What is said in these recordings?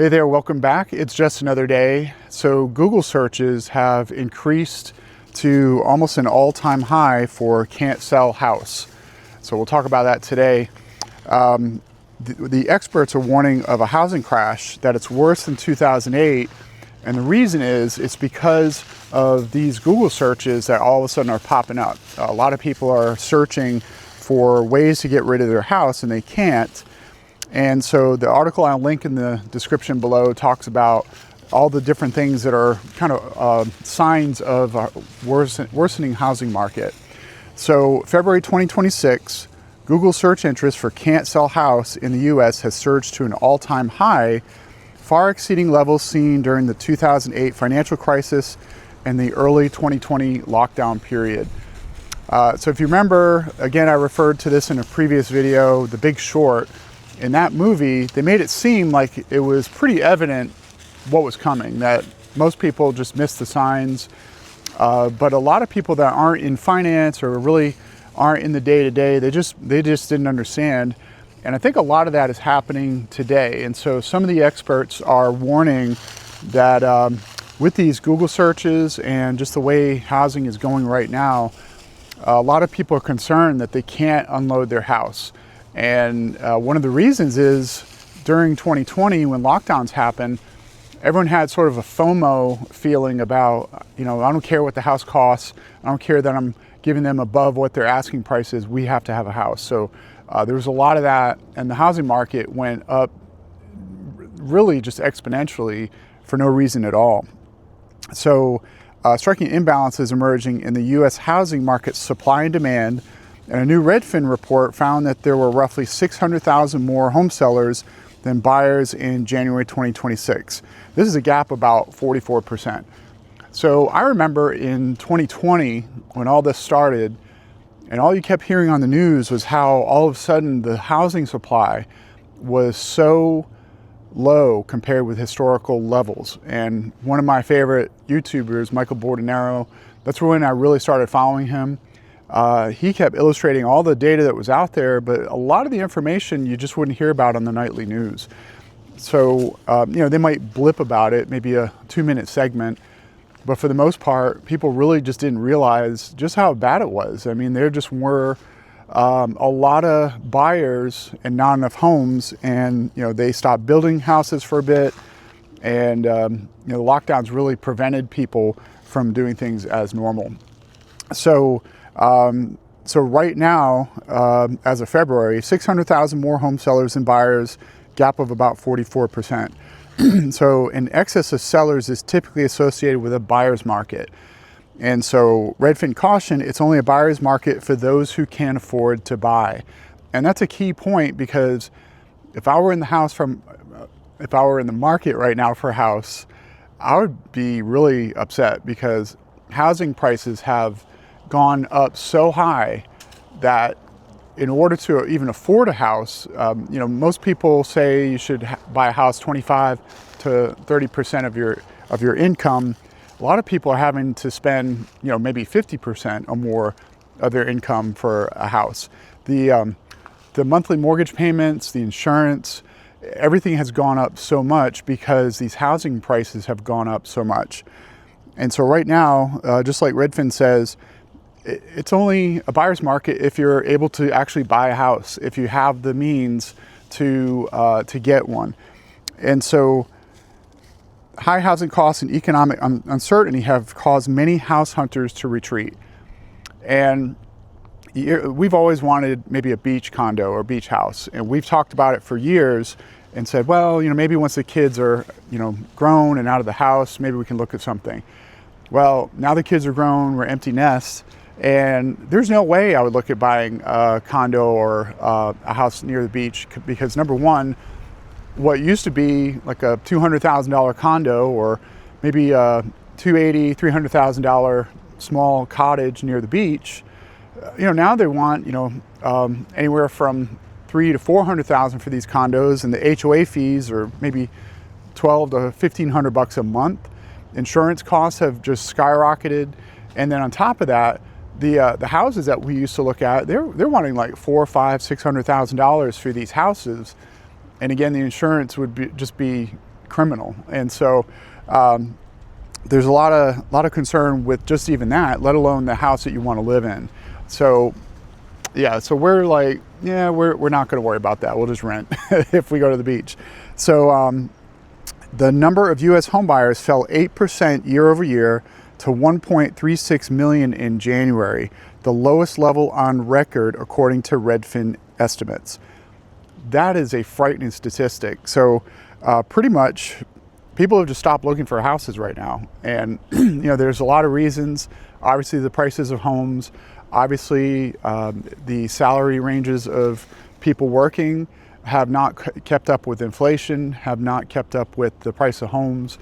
Hey there, welcome back. It's just another day. So Google searches have increased to almost an all-time high for can't sell house. So we'll talk about that today. The experts are warning of a housing crash, that it's worse than 2008. And the reason is it's because of these Google searches that all of a sudden are popping up. A lot of people are searching for ways to get rid of their house and they can't. And so the article I'll link in the description below talks about all the different things that are kind of signs of a worsening housing market. So February 2026, Google search interest for can't sell house in the US has surged to an all-time high, far exceeding levels seen during the 2008 financial crisis and the early 2020 lockdown period. So if you remember, again, I referred to this in a previous video, The Big Short. In that movie, they made it seem like it was pretty evident what was coming, that most people just missed the signs. But a lot of people that aren't in finance or really aren't in the day-to-day, they just didn't understand. And I think a lot of that is happening today. And so some of the experts are warning that with these Google searches and just the way housing is going right now, a lot of people are concerned that they can't unload their house. And one of the reasons is during 2020, when lockdowns happened, everyone had sort of a FOMO feeling about, I don't care what the house costs. I don't care that I'm giving them above what their asking price is. We have to have a house. So there was a lot of that. And the housing market went up really just exponentially for no reason at all. So striking imbalances emerging in the US housing market supply and demand. And a new Redfin report found that there were roughly 600,000 more home sellers than buyers in January 2026. This is a gap about 44%. So I remember in 2020, when all this started, and all you kept hearing on the news was how all of a sudden the housing supply was so low compared with historical levels. And one of my favorite YouTubers, Michael Bordenero, that's when I really started following him. He kept illustrating all the data that was out there, but a lot of the information you just wouldn't hear about on the nightly news. So, they might blip about it, maybe a 2-minute segment, but for the most part, people really just didn't realize just how bad it was. I mean, there just were a lot of buyers and not enough homes, and, they stopped building houses for a bit, and, the lockdowns really prevented people from doing things as normal. So right now, as of February, 600,000 more home sellers and buyers, gap of about 44%. So an excess of sellers is typically associated with a buyer's market. And so Redfin caution, it's only a buyer's market for those who can afford to buy. And that's a key point, because if I were in the market right now for a house, I would be really upset, because housing prices have gone up so high that in order to even afford a house, most people say you should buy a house 25 to 30% of your income. A lot of people are having to spend, maybe 50% or more of their income for a house. The monthly mortgage payments, the insurance, everything has gone up so much because these housing prices have gone up so much. And so right now, just like Redfin says, it's only a buyer's market if you're able to actually buy a house, if you have the means to get one. And so high housing costs and economic uncertainty have caused many house hunters to retreat. And we've always wanted maybe a beach condo or beach house, and we've talked about it for years and said, well, maybe once the kids are, grown and out of the house, maybe we can look at something. Well, now the kids are grown, we're empty nests, and there's no way I would look at buying a condo or a house near the beach, because number one, what used to be like a $200,000 condo or maybe a $280,000, $300,000 small cottage near the beach, now they want, anywhere from $300,000 to $400,000 for these condos, and the HOA fees are maybe $1,200 to $1,500 a month. Insurance costs have just skyrocketed, and then on top of that, the houses that we used to look at, they're wanting like $400,000, $500,000, $600,000 for these houses, and again, the insurance would just be criminal. And so there's a lot of concern with just even that, let alone the house that you want to live in. So yeah, so we're like, yeah, we're not going to worry about that. We'll just rent if we go to the beach. So the number of U.S. homebuyers fell 8% year over year to 1.36 million in January, the lowest level on record according to Redfin estimates. That is a frightening statistic. So pretty much people have just stopped looking for houses right now. And there's a lot of reasons. Obviously the prices of homes, obviously the salary ranges of people working have not kept up with inflation, have not kept up with the price of homes.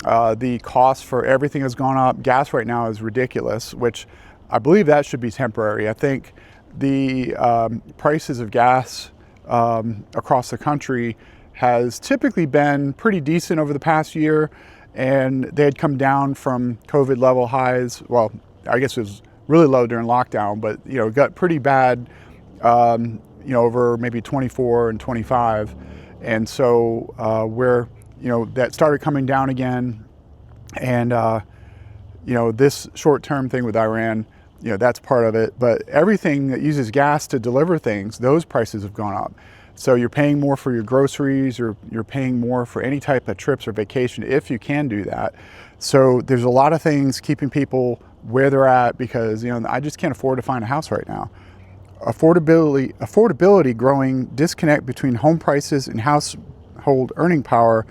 The cost for everything has gone up. Gas right now is ridiculous, which I believe that should be temporary. I think the prices of gas across the country has typically been pretty decent over the past year, and they had come down from COVID level highs. Well, I guess it was really low during lockdown, but got pretty bad over maybe 24 and 25. And so that started coming down again. And this short-term thing with Iran, that's part of it. But everything that uses gas to deliver things, those prices have gone up. So you're paying more for your groceries, or you're paying more for any type of trips or vacation if you can do that. So there's a lot of things keeping people where they're at because I just can't afford to find a house right now. Affordability growing disconnect between home prices and household earning power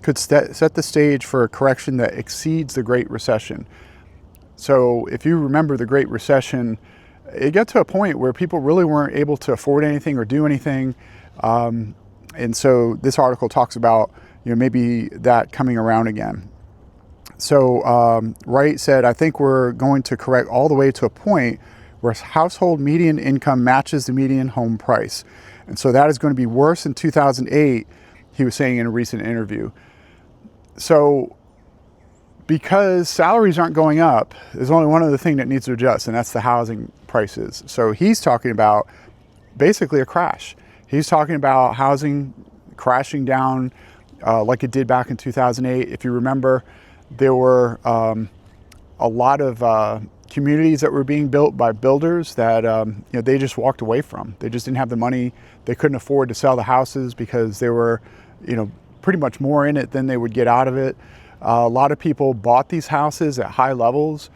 could set the stage for a correction that exceeds the Great Recession. So if you remember the Great Recession, it got to a point where people really weren't able to afford anything or do anything. And so this article talks about maybe that coming around again. So Wright said, I think we're going to correct all the way to a point where household median income matches the median home price. And so that is going to be worse in 2008, he was saying in a recent interview. So because salaries aren't going up, there's only one other thing that needs to adjust, and that's the housing prices. So he's talking about basically a crash. He's talking about housing crashing down like it did back in 2008. If you remember, there were a lot of communities that were being built by builders that they just walked away from. They just didn't have the money. They couldn't afford to sell the houses because they were pretty much more in it than they would get out of it. A lot of people bought these houses at high levels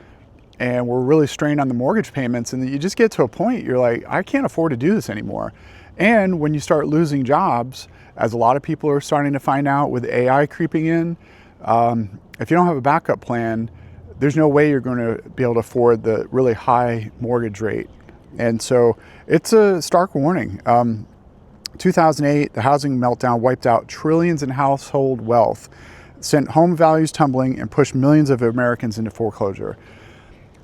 and were really strained on the mortgage payments. And you just get to a point, you're like, I can't afford to do this anymore. And when you start losing jobs, as a lot of people are starting to find out with AI creeping in, if you don't have a backup plan, there's no way you're going to be able to afford the really high mortgage rate. And so it's a stark warning. 2008, the housing meltdown wiped out trillions in household wealth, sent home values tumbling, and pushed millions of Americans into foreclosure.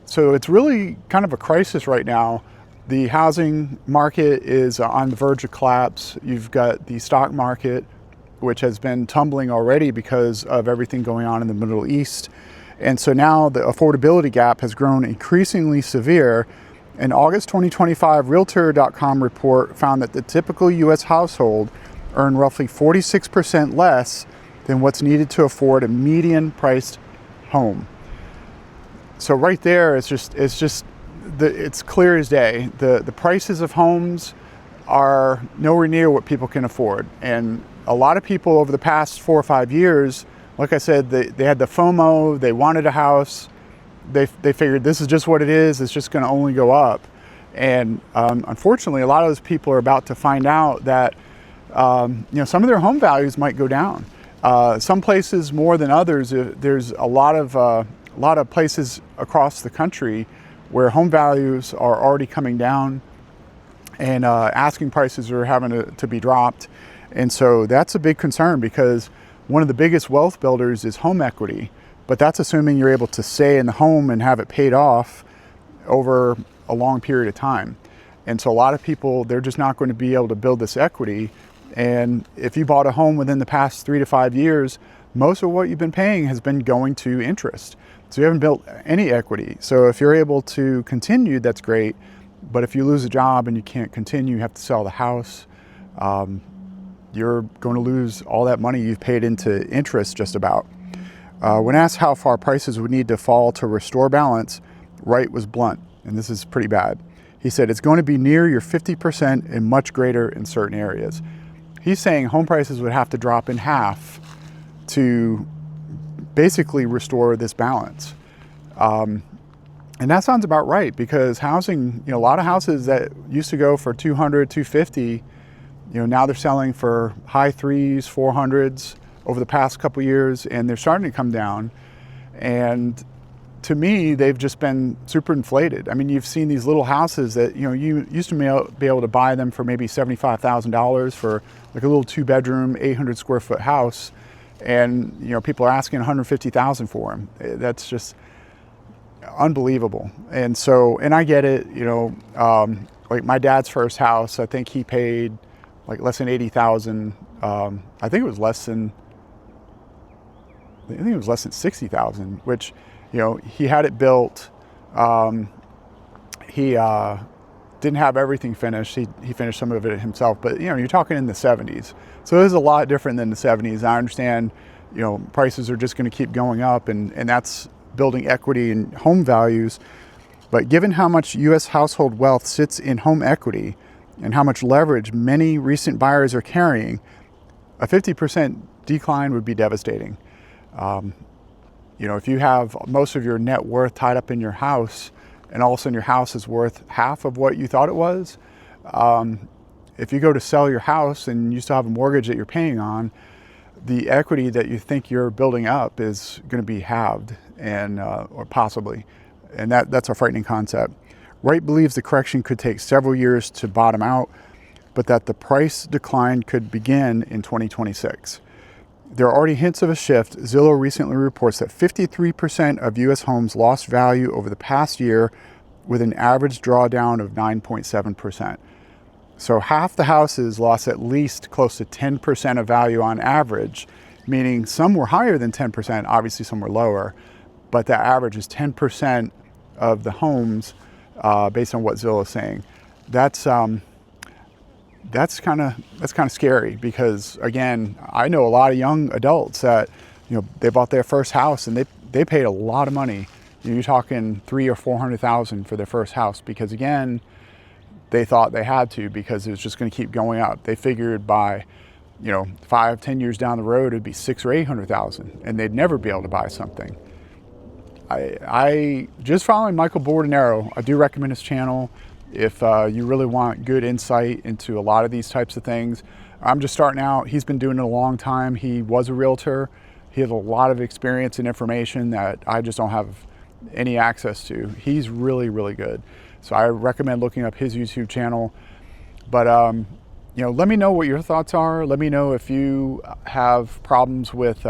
So it's really kind of a crisis right now. The housing market is on the verge of collapse. You've got the stock market, which has been tumbling already because of everything going on in the Middle East. And so now the affordability gap has grown increasingly severe. An August 2025 Realtor.com report found that the typical U.S. household earned roughly 46% less than what's needed to afford a median-priced home. So right there, it's clear as day. The prices of homes are nowhere near what people can afford. And a lot of people over the past 4 or 5 years, like I said, they had the FOMO, they wanted a house, they figured this is just what it is, it's just going to only go up. And unfortunately, a lot of those people are about to find out that some of their home values might go down. Some places more than others. There's a lot of places across the country where home values are already coming down, and asking prices are having to be dropped. And so that's a big concern, because one of the biggest wealth builders is home equity, but that's assuming you're able to stay in the home and have it paid off over a long period of time. And so a lot of people, they're just not going to be able to build this equity. And if you bought a home within the past 3 to 5 years, most of what you've been paying has been going to interest. So you haven't built any equity. So if you're able to continue, that's great. But if you lose a job and you can't continue, you have to sell the house. you're going to lose all that money you've paid into interest just about. When asked how far prices would need to fall to restore balance, Wright was blunt, and this is pretty bad. He said, it's going to be near your 50% and much greater in certain areas. He's saying home prices would have to drop in half to basically restore this balance. And that sounds about right, because housing, a lot of houses that used to go for 200, 250, now they're selling for high 3s, 400s over the past couple years, and they're starting to come down. And to me, they've just been super inflated. I mean, you've seen these little houses that, you used to be able to buy them for maybe $75,000 for like a little 2-bedroom, 800 square foot house. And, people are asking $150,000 for them. That's just unbelievable. And so, and I get it, like my dad's first house, I think he paid like less than 80,000. I think it was less than 60,000, which, he had it built. He didn't have everything finished. He finished some of it himself, but you're talking in the 70s. So it is a lot different than the 70s. I understand, prices are just going to keep going up, and that's building equity in home values. But given how much U.S. household wealth sits in home equity and how much leverage many recent buyers are carrying, a 50% decline would be devastating. If you have most of your net worth tied up in your house, and all of a sudden your house is worth half of what you thought it was, if you go to sell your house and you still have a mortgage that you're paying on, the equity that you think you're building up is going to be halved, and or possibly, and that's a frightening concept. Wright believes the correction could take several years to bottom out, but that the price decline could begin in 2026. There are already hints of a shift. Zillow recently reports that 53% of U.S. homes lost value over the past year, with an average drawdown of 9.7%. So half the houses lost at least close to 10% of value on average, meaning some were higher than 10%, obviously some were lower, but the average is 10% of the homes based on what Zillow is saying. That's kind of scary, because again, I know a lot of young adults that they bought their first house and they paid a lot of money. You're talking $300,000 or $400,000 for their first house, because again, they thought they had to, because it was just going to keep going up. They figured by 5-10 years down the road it'd be $600,000 or $800,000, and they'd never be able to buy something. I just following Michael Bordenero, I do recommend his channel if you really want good insight into a lot of these types of things. I'm just starting out. He's been doing it a long time. He was a realtor. He has a lot of experience and information that I just don't have any access to. He's really, really good. So I recommend looking up his YouTube channel. But let me know what your thoughts are. Let me know if you have problems with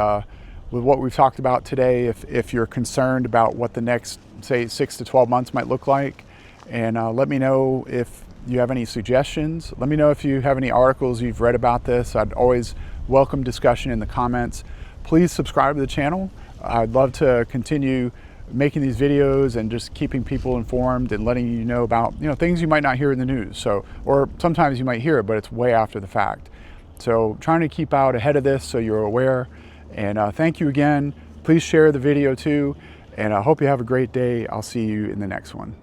what we've talked about today, if you're concerned about what the next, say, 6 to 12 months might look like. And let me know if you have any suggestions. Let me know if you have any articles you've read about this. I'd always welcome discussion in the comments. Please subscribe to the channel. I'd love to continue making these videos and just keeping people informed and letting you know about things you might not hear in the news. So, or sometimes you might hear it, but it's way after the fact. So trying to keep out ahead of this so you're aware. And thank you again. Please share the video too. And I hope you have a great day. I'll see you in the next one.